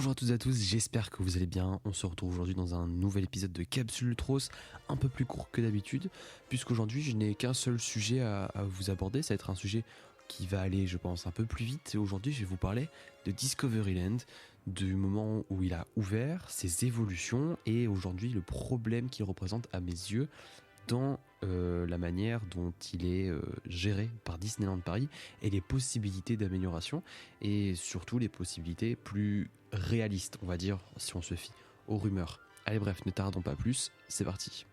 Bonjour à toutes et à tous, j'espère que vous allez bien. On se retrouve aujourd'hui dans un nouvel épisode de Capsule Tros, un peu plus court que d'habitude, puisqu'aujourd'hui je n'ai qu'un seul sujet à vous aborder. Ça va être un sujet qui va aller, je pense, un peu plus vite. Et aujourd'hui, je vais vous parler de Discoveryland, du moment où il a ouvert, ses évolutions et aujourd'hui le problème qu'il représente à mes yeux dans la manière dont il est géré par Disneyland Paris et les possibilités d'amélioration et surtout les possibilités plus réalistes, on va dire, si on se fie aux rumeurs. Allez bref, ne tardons pas plus, c'est parti.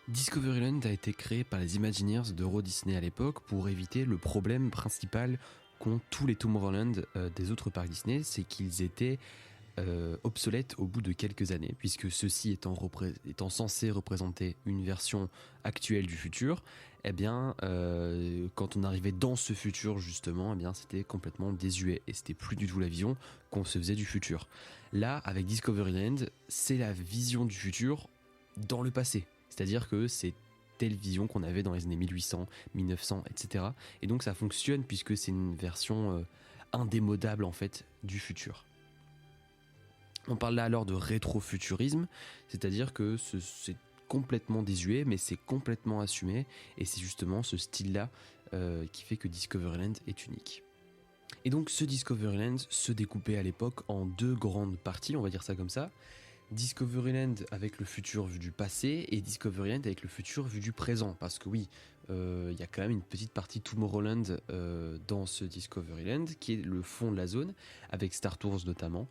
Discoveryland a été créé par les Imagineers d'Euro Disney à l'époque pour éviter le problème principal qu'ont tous les Tomorrowland des autres parcs Disney, c'est qu'ils étaient obsolète au bout de quelques années, puisque ceci étant censé représenter une version actuelle du futur, eh bien, quand on arrivait dans ce futur justement, eh bien, c'était complètement désuet et c'était plus du tout la vision qu'on se faisait du futur. Là, avec Discoveryland, c'est la vision du futur dans le passé, c'est-à-dire que c'est telle vision qu'on avait dans les années 1800, 1900, etc. Et donc ça fonctionne puisque c'est une version indémodable en fait du futur. On parle là alors de rétrofuturisme, c'est-à-dire que c'est complètement désuet, mais c'est complètement assumé, et c'est justement ce style-là qui fait que Discoveryland est unique. Et donc ce Discoveryland se découpait à l'époque en deux grandes parties, on va dire ça comme ça. Discoveryland avec le futur vu du passé et Discoveryland avec le futur vu du présent, parce que oui, il y a quand même une petite partie Tomorrowland dans ce Discoveryland qui est le fond de la zone, avec Star Tours notamment,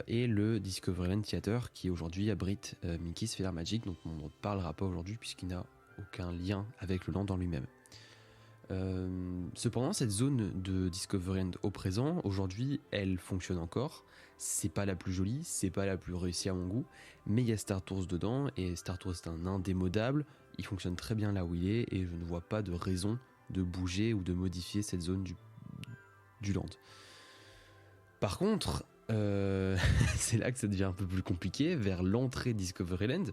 et le Discoveryland Theater qui aujourd'hui abrite Mickey's Feather Magic, donc on ne parlera pas aujourd'hui puisqu'il n'a aucun lien avec le land en lui-même. Cependant, cette zone de Discoveryland au présent, aujourd'hui, elle fonctionne encore. C'est pas la plus jolie, c'est pas la plus réussie à mon goût, mais il y a Star Tours dedans, et Star Tours est un indémodable, il fonctionne très bien là où il est, et je ne vois pas de raison de bouger ou de modifier cette zone du land. Par contre, c'est là que ça devient un peu plus compliqué, vers l'entrée de Discoveryland,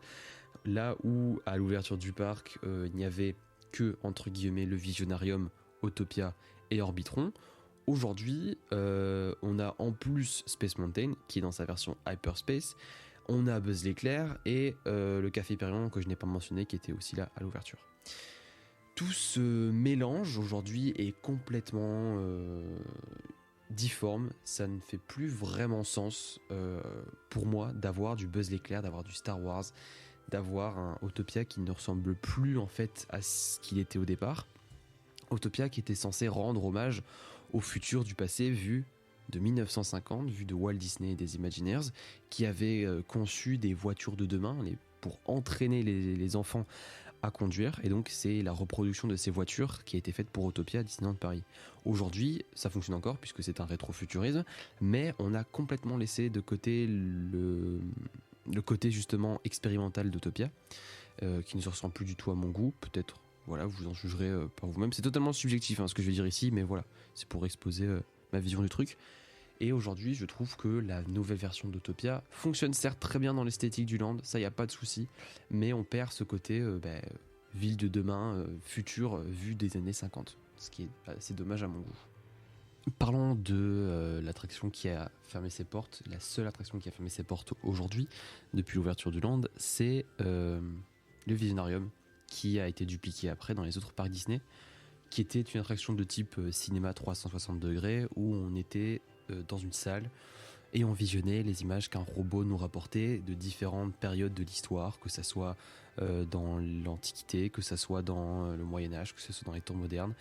là où à l'ouverture du parc, il n'y avait que, entre guillemets, le Visionarium, Autopia et Orbitron. Aujourd'hui, on a en plus Space Mountain, qui est dans sa version Hyperspace, on a Buzz l'éclair et le Café Hyperion, que je n'ai pas mentionné, qui était aussi là à l'ouverture. Tout ce mélange aujourd'hui est complètement difforme, ça ne fait plus vraiment sens pour moi d'avoir du Buzz l'éclair, d'avoir du Star Wars, d'avoir un Autopia qui ne ressemble plus en fait à ce qu'il était au départ. Autopia qui était censé rendre hommage au futur du passé vu de 1950, vu de Walt Disney et des Imagineers, qui avaient conçu des voitures de demain pour entraîner les enfants à conduire, et donc c'est la reproduction de ces voitures qui a été faite pour Autopia à Disneyland Paris. Aujourd'hui, ça fonctionne encore puisque c'est un rétrofuturisme, mais on a complètement laissé de côté le côté justement expérimental d'Autopia, qui ne se ressemble plus du tout à mon goût, peut-être, voilà, vous en jugerez par vous-même, c'est totalement subjectif ce que je vais dire ici, mais voilà, c'est pour exposer ma vision du truc. Et aujourd'hui, je trouve que la nouvelle version d'Autopia fonctionne certes très bien dans l'esthétique du land, ça y a pas de souci, mais on perd ce côté ville de demain, futur, vue des années 50, ce qui est assez dommage à mon goût. Parlons de l'attraction qui a fermé ses portes, la seule attraction qui a fermé ses portes aujourd'hui, depuis l'ouverture du land, c'est le Visionarium, qui a été dupliqué après dans les autres parcs Disney, qui était une attraction de type cinéma 360 degrés, où on était dans une salle et on visionnait les images qu'un robot nous rapportait de différentes périodes de l'histoire, que ça soit dans l'Antiquité, que ça soit dans le Moyen-Âge, que ce soit dans les temps modernes.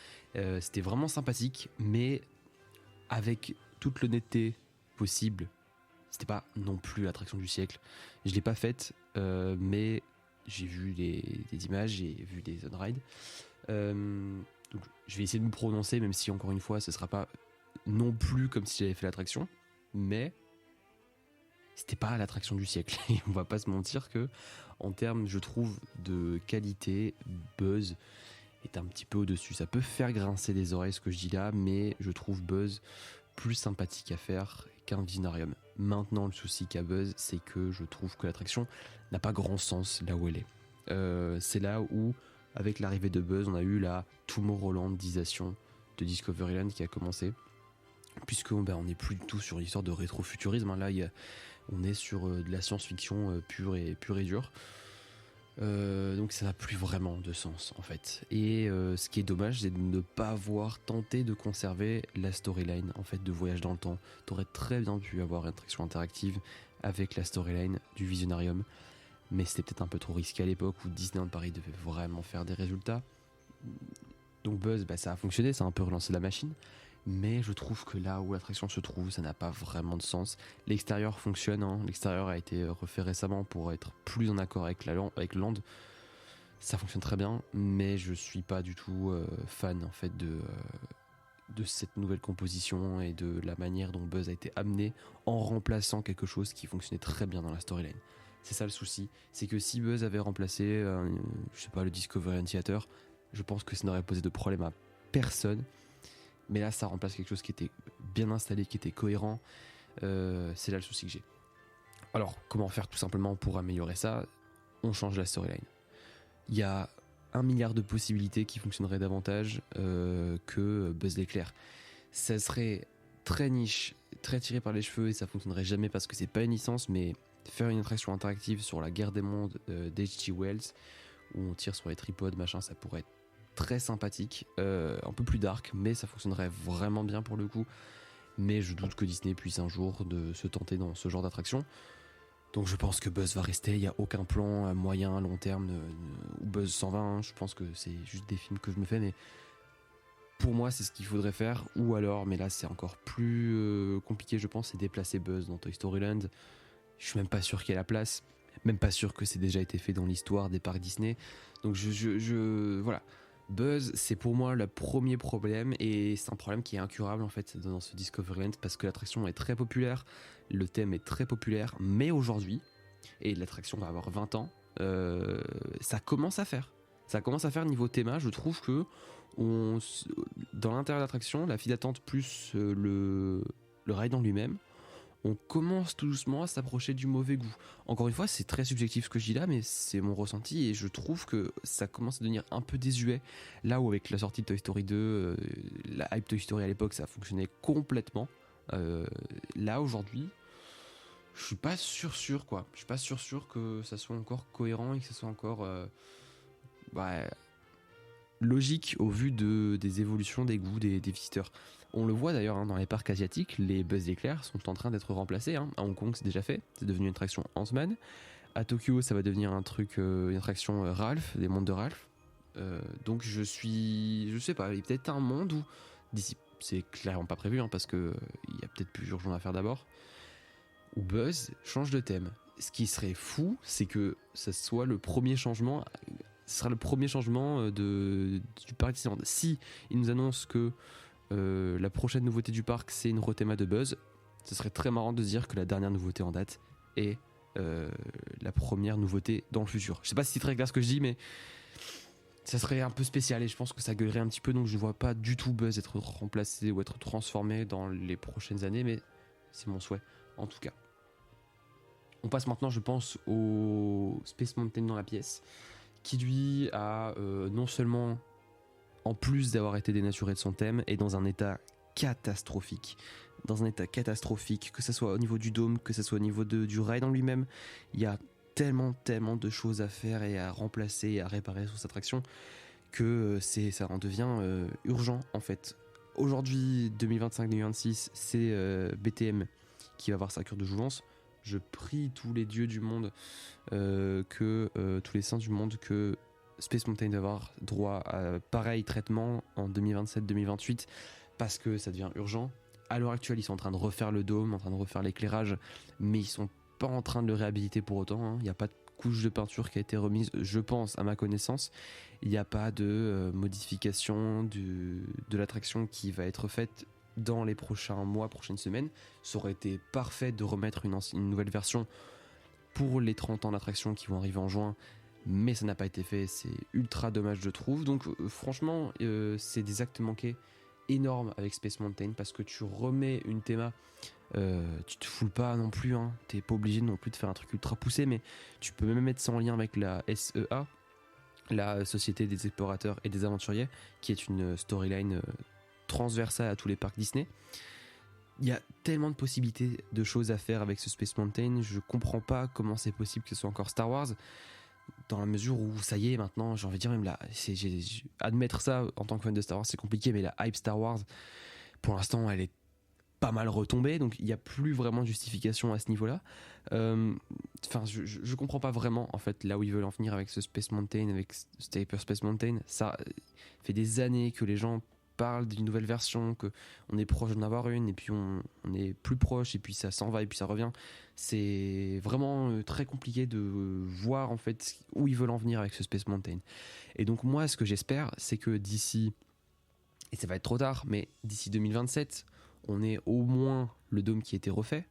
C'était vraiment sympathique, mais avec toute l'honnêteté possible, c'était pas non plus l'attraction du siècle. Je l'ai pas faite, mais j'ai vu des images, j'ai vu des on-ride. Donc je vais essayer de me prononcer, même si encore une fois ce sera pas non plus comme si j'avais fait l'attraction, mais c'était pas l'attraction du siècle. Et on va pas se mentir que en termes, je trouve, de qualité, Buzz est un petit peu au-dessus. Ça peut faire grincer des oreilles ce que je dis là, mais je trouve Buzz plus sympathique à faire qu'un Visionarium. Maintenant, le souci qu'a Buzz, c'est que je trouve que l'attraction n'a pas grand sens là où elle est. C'est là où, avec l'arrivée de Buzz, on a eu la Tomorrowlandisation de Discoveryland qui a commencé, puisque on n'est plus du tout sur l'histoire de rétrofuturisme, hein. Là on est sur de la science-fiction pure et dure. Donc ça n'a plus vraiment de sens en fait. Et ce qui est dommage, c'est de ne pas avoir tenté de conserver la storyline en fait de Voyage dans le temps. T'aurais très bien pu avoir une attraction interactive avec la storyline du Visionarium, mais c'était peut-être un peu trop risqué à l'époque où Disneyland Paris devait vraiment faire des résultats. Donc Buzz, ça a fonctionné, ça a un peu relancé la machine, mais je trouve que là où l'attraction se trouve, ça n'a pas vraiment de sens. L'extérieur fonctionne, hein. L'extérieur a été refait récemment pour être plus en accord avec le land. Ça fonctionne très bien, mais je suis pas du tout fan en fait de cette nouvelle composition et de la manière dont Buzz a été amené en remplaçant quelque chose qui fonctionnait très bien dans la storyline. C'est ça le souci, c'est que si Buzz avait remplacé, je sais pas, le Discovery Theater, je pense que ça n'aurait posé de problème à personne. Mais là, ça remplace quelque chose qui était bien installé, qui était cohérent. C'est là le souci que j'ai. Alors, comment faire tout simplement pour améliorer ça? On change la storyline. Il y a 1 milliard de possibilités qui fonctionneraient davantage que Buzz l'éclair. Ça serait très niche, très tiré par les cheveux et ça fonctionnerait jamais parce que c'est pas une licence, mais faire une attraction interactive sur la guerre des mondes d'H.G. Wells où on tire sur les tripodes, machin, ça pourrait être très sympathique, un peu plus dark, mais ça fonctionnerait vraiment bien pour le coup. Mais je doute que Disney puisse un jour de se tenter dans ce genre d'attraction. Donc je pense que Buzz va rester, il n'y a aucun plan à moyen, à long terme, ou Buzz 120, hein. Je pense que c'est juste des films que je me fais, mais pour moi c'est ce qu'il faudrait faire, ou alors, mais là c'est encore plus compliqué je pense, c'est déplacer Buzz dans Toy Story Land. Je suis même pas sûr qu'il y ait la place, même pas sûr que c'est déjà été fait dans l'histoire des parcs Disney. Donc voilà. Buzz, c'est pour moi le premier problème et c'est un problème qui est incurable en fait dans ce Discoveryland parce que l'attraction est très populaire, le thème est très populaire, mais aujourd'hui, et l'attraction va avoir 20 ans, ça commence à faire. Ça commence à faire niveau théma, je trouve que dans l'intérieur de l'attraction, la file d'attente plus le ride en lui-même, on commence tout doucement à s'approcher du mauvais goût. Encore une fois, c'est très subjectif ce que je dis là, mais c'est mon ressenti et je trouve que ça commence à devenir un peu désuet. Là où avec la sortie de Toy Story 2, la hype Toy Story à l'époque, ça fonctionnait complètement. Là aujourd'hui, je suis pas sûr quoi. Je suis pas sûr que ça soit encore cohérent et que ça soit encore logique au vu des évolutions des goûts des visiteurs. On le voit d'ailleurs dans les parcs asiatiques, les Buzz d'éclair sont en train d'être remplacés. À Hong Kong, c'est déjà fait, c'est devenu une attraction Ant-Man. À Tokyo, ça va devenir une attraction Ralph, des mondes de Ralph. Donc je sais pas, il y a peut-être un monde où, d'ici, c'est clairement pas prévu, parce que il y a peut-être plus urgent à faire d'abord, où Buzz change de thème. Ce qui serait fou, c'est que ça soit le premier changement. Ce sera le premier changement du parc Disneyland. Si ils nous annoncent que la prochaine nouveauté du parc c'est une rethéma de Buzz, ce serait très marrant de se dire que la dernière nouveauté en date est la première nouveauté dans le futur. Je sais pas si c'est très clair ce que je dis, mais ça serait un peu spécial et je pense que ça gueulerait un petit peu, donc je ne vois pas du tout Buzz être remplacé ou être transformé dans les prochaines années, mais c'est mon souhait en tout cas. On passe maintenant, je pense, au Space Mountain dans la pièce, qui lui a non seulement, en plus d'avoir été dénaturé de son thème, est dans un état catastrophique. Que ce soit au niveau du dôme, que ce soit au niveau du ride en lui-même. Il y a tellement de choses à faire et à remplacer et à réparer sur cette attraction que ça en devient urgent en fait. Aujourd'hui, 2025-2026, c'est BTM qui va avoir sa cure de jouvence. Je prie tous les dieux du monde, tous les saints du monde, que Space Mountain va avoir droit à pareil traitement en 2027-2028 parce que ça devient urgent. À l'heure actuelle, ils sont en train de refaire le dôme, en train de refaire l'éclairage, mais ils sont pas en train de le réhabiliter pour autant. Il n'y a pas de couche de peinture qui a été remise, je pense, à ma connaissance. Il n'y a pas de modification de l'attraction qui va être faite dans les prochains mois, prochaines semaines. Ça aurait été parfait de remettre une nouvelle version pour les 30 ans d'attraction qui vont arriver en juin, mais ça n'a pas été fait, c'est ultra dommage je trouve. Donc franchement, c'est des actes manqués énormes avec Space Mountain parce que tu remets une théma, tu te foules pas non plus, t'es pas obligé non plus de faire un truc ultra poussé, mais tu peux même mettre ça en lien avec la SEA, la Société des Explorateurs et des Aventuriers, qui est une storyline transversale à tous les parcs Disney. il y a tellement de possibilités de choses à faire avec ce Space Mountain, je comprends pas comment c'est possible que ce soit encore Star Wars, dans la mesure où ça y est maintenant, j'ai envie de dire même là, admettre ça en tant que fan de Star Wars c'est compliqué, mais la hype Star Wars, pour l'instant elle est pas mal retombée, donc il n'y a plus vraiment de justification à ce niveau-là. Enfin, je comprends pas vraiment en fait là où ils veulent en venir avec ce Space Mountain, avec ce Hyperspace Mountain. Ça fait des années que les gens parlent d'une nouvelle version, que on est proche d'en avoir une, et puis on est plus proche, et puis ça s'en va, et puis ça revient. C'est vraiment très compliqué de voir en fait où ils veulent en venir avec ce Space Mountain. Et donc moi, ce que j'espère, c'est que d'ici, et ça va être trop tard, mais d'ici 2027, on ait au moins le dôme qui a été refait,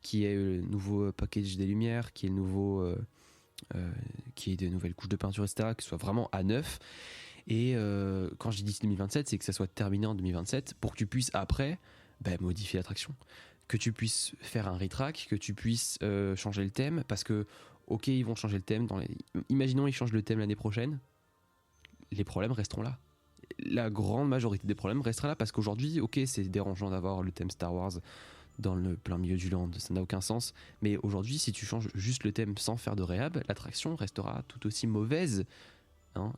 qui est le nouveau package des lumières, qui est le nouveau, qui est des nouvelles couches de peinture, etc., qui soit vraiment à neuf. Et quand je dis d'ici 2027, c'est que ça soit terminé en 2027 pour que tu puisses après modifier l'attraction, que tu puisses faire un retrack, que tu puisses changer le thème, parce que ok, ils vont changer le thème. Imaginons ils changent le thème l'année prochaine, les problèmes resteront là. La grande majorité des problèmes restera là, parce qu'aujourd'hui, ok, c'est dérangeant d'avoir le thème Star Wars dans le plein milieu du land, ça n'a aucun sens. Mais aujourd'hui, si tu changes juste le thème sans faire de réhab, l'attraction restera tout aussi mauvaise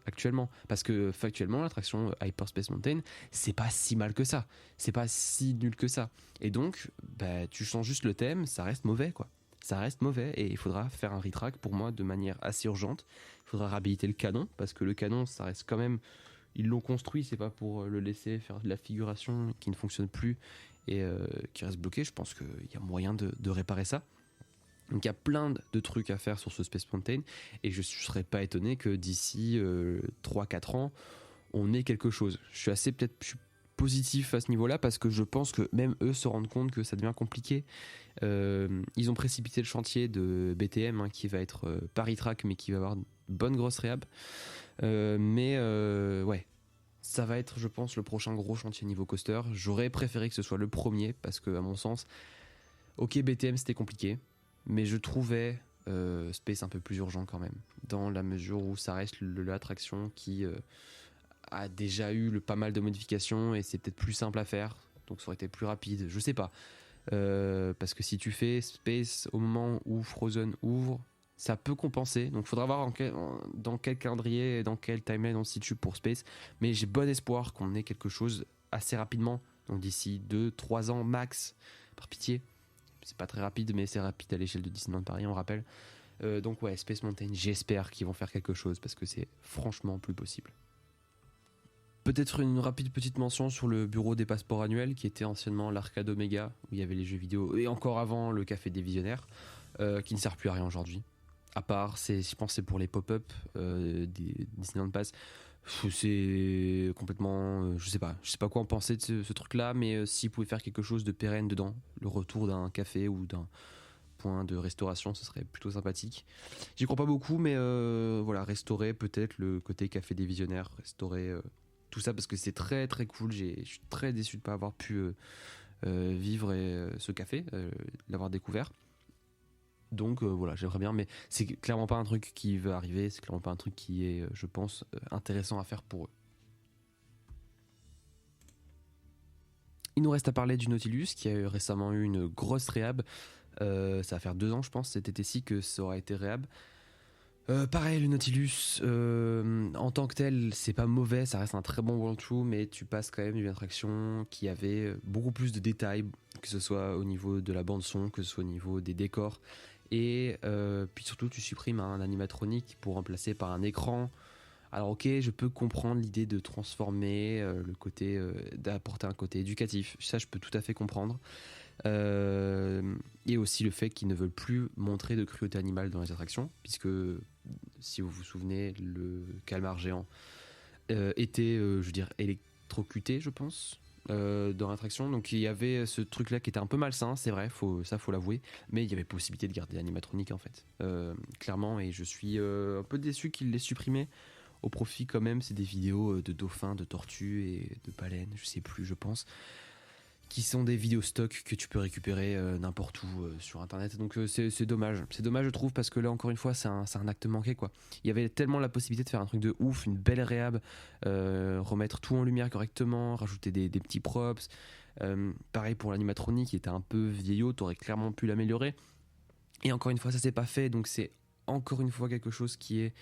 actuellement. Parce que factuellement, l'attraction Hyperspace Mountain, c'est pas si mal que ça. C'est pas si nul que ça. Et donc, tu changes juste le thème, ça reste mauvais, quoi. Ça reste mauvais, et il faudra faire un retrack pour moi de manière assez urgente. Il faudra réhabiliter le canon, parce que le canon, ça reste quand même. Ils l'ont construit, c'est pas pour le laisser faire de la figuration qui ne fonctionne plus et qui reste bloqué. Je pense qu'il y a moyen de réparer ça. Donc il y a plein de trucs à faire sur ce Space Mountain, et je ne serais pas étonné que d'ici 3-4 ans, on ait quelque chose. Je suis positif à ce niveau-là, parce que je pense que même eux se rendent compte que ça devient compliqué. Ils ont précipité le chantier de BTM, qui va être Paris Track, mais qui va avoir une bonne grosse réhab. Ouais, ça va être, je pense, le prochain gros chantier niveau coaster. J'aurais préféré que ce soit le premier, parce que à mon sens, ok, BTM c'était compliqué, mais je trouvais Space un peu plus urgent quand même, dans la mesure où ça reste l'attraction qui a déjà eu pas mal de modifications, et c'est peut-être plus simple à faire, donc ça aurait été plus rapide, je sais pas. Parce que si tu fais Space au moment où Frozen ouvre, ça peut compenser, donc il faudra voir dans quel calendrier et dans quelle timeline on se situe pour Space, mais j'ai bon espoir qu'on ait quelque chose assez rapidement, donc d'ici 2-3 ans max, par pitié. C'est pas très rapide, mais c'est rapide à l'échelle de Disneyland Paris, on rappelle. Donc ouais, Space Mountain, j'espère qu'ils vont faire quelque chose, parce que c'est franchement plus possible. Peut-être une rapide petite mention sur le bureau des passeports annuels, qui était anciennement l'Arcade Omega, où il y avait les jeux vidéo, et encore avant le Café des Visionnaires, qui ne sert plus à rien aujourd'hui. À part, je pense que c'est pour les pop-up des Disneyland Pass. C'est complètement, je sais pas quoi en penser de ce truc-là, mais s'ils pouvaient faire quelque chose de pérenne dedans, le retour d'un café ou d'un point de restauration, ce serait plutôt sympathique. J'y crois pas beaucoup, mais voilà, restaurer peut-être le côté Café des Visionnaires, restaurer tout ça, parce que c'est très très cool. Je suis très déçu de pas avoir pu vivre ce café, l'avoir découvert. Donc voilà, j'aimerais bien, mais c'est clairement pas un truc qui va arriver, c'est clairement pas un truc qui est, je pense, intéressant à faire pour eux. Il nous reste à parler du Nautilus, qui a récemment eu une grosse réhab. Ça va faire 2 ans, je pense, cet été-ci, que ça aura été réhab. Pareil, le Nautilus, en tant que tel, c'est pas mauvais, ça reste un très bon walkthrough, mais tu passes quand même d'une attraction qui avait beaucoup plus de détails, que ce soit au niveau de la bande-son, que ce soit au niveau des décors. Et puis surtout, tu supprimes un animatronique pour remplacer par un écran. Alors ok, je peux comprendre l'idée de transformer le côté, d'apporter un côté éducatif. Ça, je peux tout à fait comprendre. Et aussi le fait qu'ils ne veulent plus montrer de cruauté animale dans les attractions, puisque si vous vous souvenez, le calmar géant était, je veux dire, électrocuté, je pense. Dans l'attraction, donc il y avait ce truc là qui était un peu malsain, c'est vrai, faut l'avouer, mais il y avait possibilité de garder l'animatronique en fait, clairement, et je suis un peu déçu qu'il l'ait supprimé au profit quand même. C'est des vidéos de dauphins, de tortues et de baleines, je sais plus, je pense, qui sont des vidéos stock que tu peux récupérer n'importe où sur internet, donc c'est dommage, je trouve, parce que là encore une fois c'est un acte manqué, quoi. Il y avait tellement la possibilité de faire un truc de ouf, une belle réhab, remettre tout en lumière correctement, rajouter des petits props, Pareil pour l'animatronique, qui était un peu vieillot, t'aurais clairement pu l'améliorer. Et encore une fois, ça s'est pas fait, donc c'est encore une fois quelque chose qui est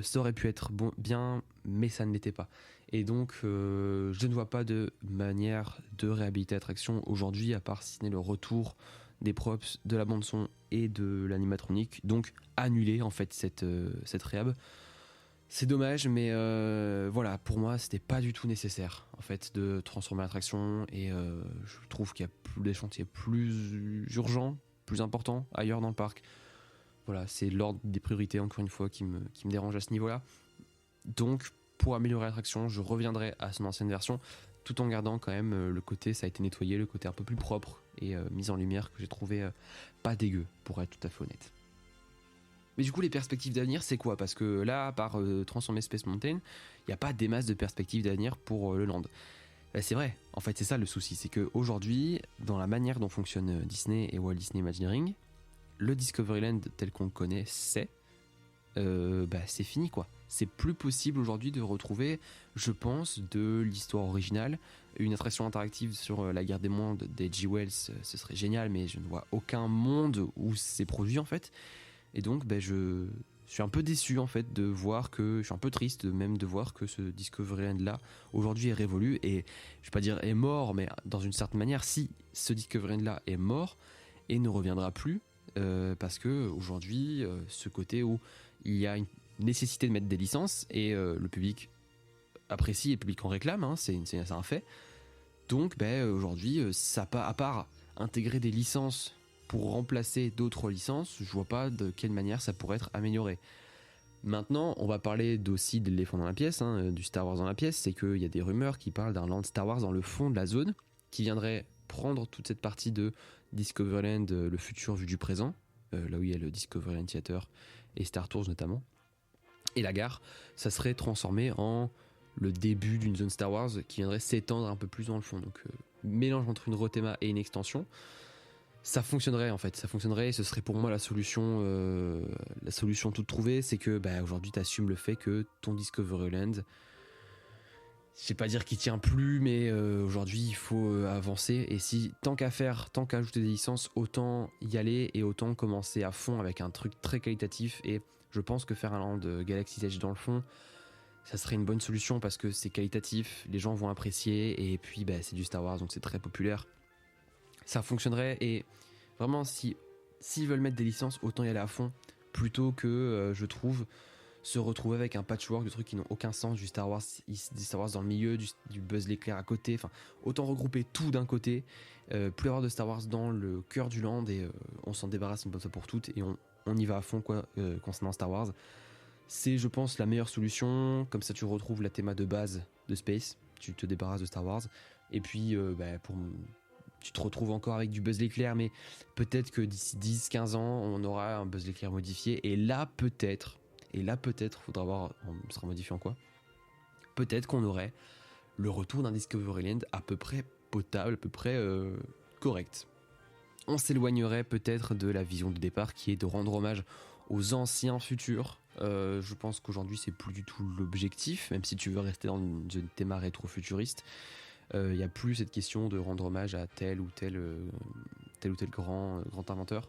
ça aurait pu être bien, mais ça ne l'était pas. Et donc, je ne vois pas de manière de réhabiliter l'attraction aujourd'hui, à part si ce n'est le retour des props, de la bande son et de l'animatronique. Donc, annuler en fait cette réhab. C'est dommage, mais voilà, pour moi, c'était pas du tout nécessaire en fait de transformer l'attraction. Et je trouve qu'il y a des chantiers plus urgents, plus importants ailleurs dans le parc. Voilà, c'est l'ordre des priorités, encore une fois, qui me dérange à ce niveau-là. Donc, pour améliorer l'attraction, je reviendrai à son ancienne version, tout en gardant quand même le côté, ça a été nettoyé, le côté un peu plus propre et mis en lumière, que j'ai trouvé pas dégueu, pour être tout à fait honnête. Mais du coup, les perspectives d'avenir, c'est quoi? Parce que là, à part transformer Space Mountain, il n'y a pas des masses de perspectives d'avenir pour le land. C'est vrai, en fait, c'est ça le souci, c'est qu'aujourd'hui, dans la manière dont fonctionne Disney et Walt Disney Imagineering, le Discoveryland tel qu'on le connaît, c'est fini quoi. C'est plus possible aujourd'hui de retrouver, je pense, de l'histoire originale. Une attraction interactive sur la guerre des mondes d'H.G. Wells, ce serait génial, mais je ne vois aucun monde où c'est produit en fait. Et donc je suis un peu déçu en fait de voir que, je suis un peu triste même de voir que ce Discoveryland là aujourd'hui est révolu, et je vais pas dire est mort, mais dans une certaine manière, si ce Discoveryland là est mort et ne reviendra plus, parce que aujourd'hui, ce côté où il y a une nécessité de mettre des licences et le public apprécie et le public en réclame, hein, c'est un fait. Donc aujourd'hui, ça pas, à part intégrer des licences pour remplacer d'autres licences, je vois pas de quelle manière ça pourrait être amélioré. Maintenant, on va parler aussi de l'éléphant dans la pièce, hein, du Star Wars dans la pièce. C'est qu'il y a des rumeurs qui parlent d'un land Star Wars dans le fond de la zone, qui viendrait prendre toute cette partie de Discoveryland, le futur vu du présent, là où il y a le Discoveryland Theater et Star Tours notamment, et la gare. Ça serait transformé en le début d'une zone Star Wars qui viendrait s'étendre un peu plus dans le fond. Donc mélange entre une Rotema et une extension, ça fonctionnerait en fait, ça fonctionnerait, et ce serait pour moi la solution toute trouvée. C'est que aujourd'hui tu assumes le fait que ton Discoveryland, je vais pas dire qu'il tient plus, mais aujourd'hui il faut avancer, et si tant qu'à faire, tant qu'à ajouter des licences, autant y aller et autant commencer à fond avec un truc très qualitatif. Et je pense que faire un land Galaxy's Edge dans le fond, ça serait une bonne solution parce que c'est qualitatif, les gens vont apprécier, et puis c'est du Star Wars donc c'est très populaire. Ça fonctionnerait, et vraiment s'ils veulent mettre des licences, autant y aller à fond plutôt que je trouve se retrouver avec un patchwork de trucs qui n'ont aucun sens, du Star Wars dans le milieu, du Buzz l'éclair à côté. Enfin, autant regrouper tout d'un côté, plus avoir de Star Wars dans le cœur du land, et on s'en débarrasse une bonne fois pour toutes, et on y va à fond concernant Star Wars. C'est, je pense, la meilleure solution. Comme ça tu retrouves la théma de base de Space, tu te débarrasses de Star Wars, et puis tu te retrouves encore avec du Buzz l'éclair, mais peut-être que d'ici 10-15 ans on aura un Buzz l'éclair modifié, et là peut-être, faudra voir, on sera modifié en quoi. Peut-être qu'on aurait le retour d'un Discoveryland à peu près potable, à peu près correct. On s'éloignerait peut-être de la vision de départ, qui est de rendre hommage aux anciens futurs. Je pense qu'aujourd'hui c'est plus du tout l'objectif, même si tu veux rester dans une thème rétro-futuriste. Il n'y a plus cette question de rendre hommage à tel ou tel grand inventeur.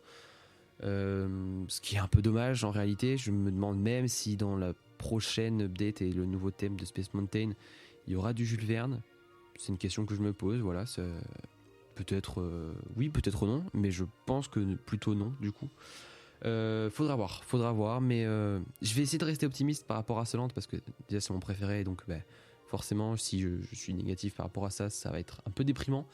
Ce qui est un peu dommage en réalité. Je me demande même si dans la prochaine update et le nouveau thème de Space Mountain, il y aura du Jules Verne. C'est une question que je me pose. Voilà, peut-être oui, peut-être non, mais je pense que plutôt non du coup. Faudra voir, mais je vais essayer de rester optimiste par rapport à ce land, parce que déjà c'est mon préféré, donc forcément si je suis négatif par rapport à ça, ça va être un peu déprimant.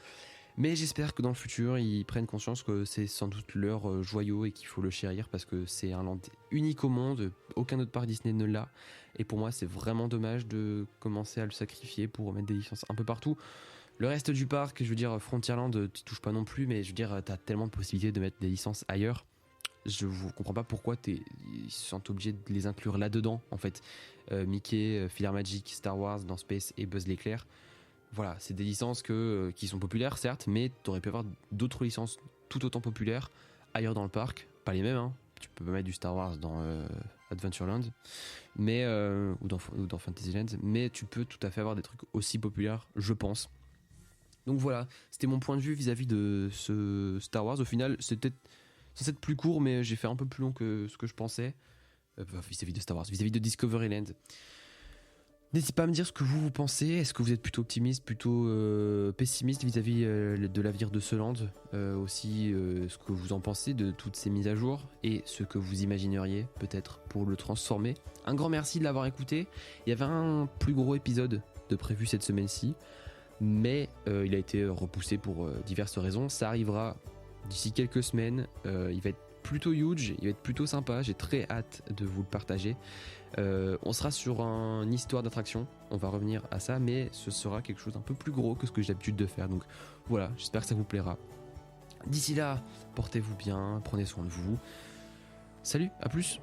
Mais j'espère que dans le futur, ils prennent conscience que c'est sans doute leur joyau et qu'il faut le chérir, parce que c'est un land unique au monde, aucun autre parc Disney ne l'a. Et pour moi, c'est vraiment dommage de commencer à le sacrifier pour mettre des licences un peu partout. Le reste du parc, je veux dire, Frontierland, tu touches pas non plus, mais je veux dire, t'as tellement de possibilités de mettre des licences ailleurs. Je ne comprends pas pourquoi ils se sentent obligés de les inclure là-dedans, en fait. Mickey, Filler Magic, Star Wars dans Space et Buzz l'éclair. Voilà, c'est des licences qui sont populaires, certes, mais t'aurais pu avoir d'autres licences tout autant populaires ailleurs dans le parc. Pas les mêmes, hein. Tu peux pas mettre du Star Wars dans Adventureland, mais, ou dans Fantasyland, mais tu peux tout à fait avoir des trucs aussi populaires, je pense. Donc voilà, c'était mon point de vue vis-à-vis de ce Star Wars. Au final, c'était censé être plus court, mais j'ai fait un peu plus long que ce que je pensais. Vis-à-vis de Star Wars, vis-à-vis de Discoveryland. N'hésitez pas à me dire ce que vous pensez. Est-ce que vous êtes plutôt optimiste, plutôt pessimiste vis-à-vis de l'avenir de ce land, aussi ce que vous en pensez de toutes ces mises à jour et ce que vous imagineriez peut-être pour le transformer. Un grand merci de l'avoir écouté. Il y avait un plus gros épisode de prévu cette semaine-ci, mais il a été repoussé pour diverses raisons. Ça arrivera d'ici quelques semaines. Il va être plutôt huge, il va être plutôt sympa. J'ai très hâte de vous le partager. On sera sur une histoire d'attraction, on va revenir à ça, mais ce sera quelque chose d'un peu plus gros que ce que j'ai l'habitude de faire. Donc voilà, j'espère que ça vous plaira. D'ici là, portez-vous bien, prenez soin de vous. Salut, à plus.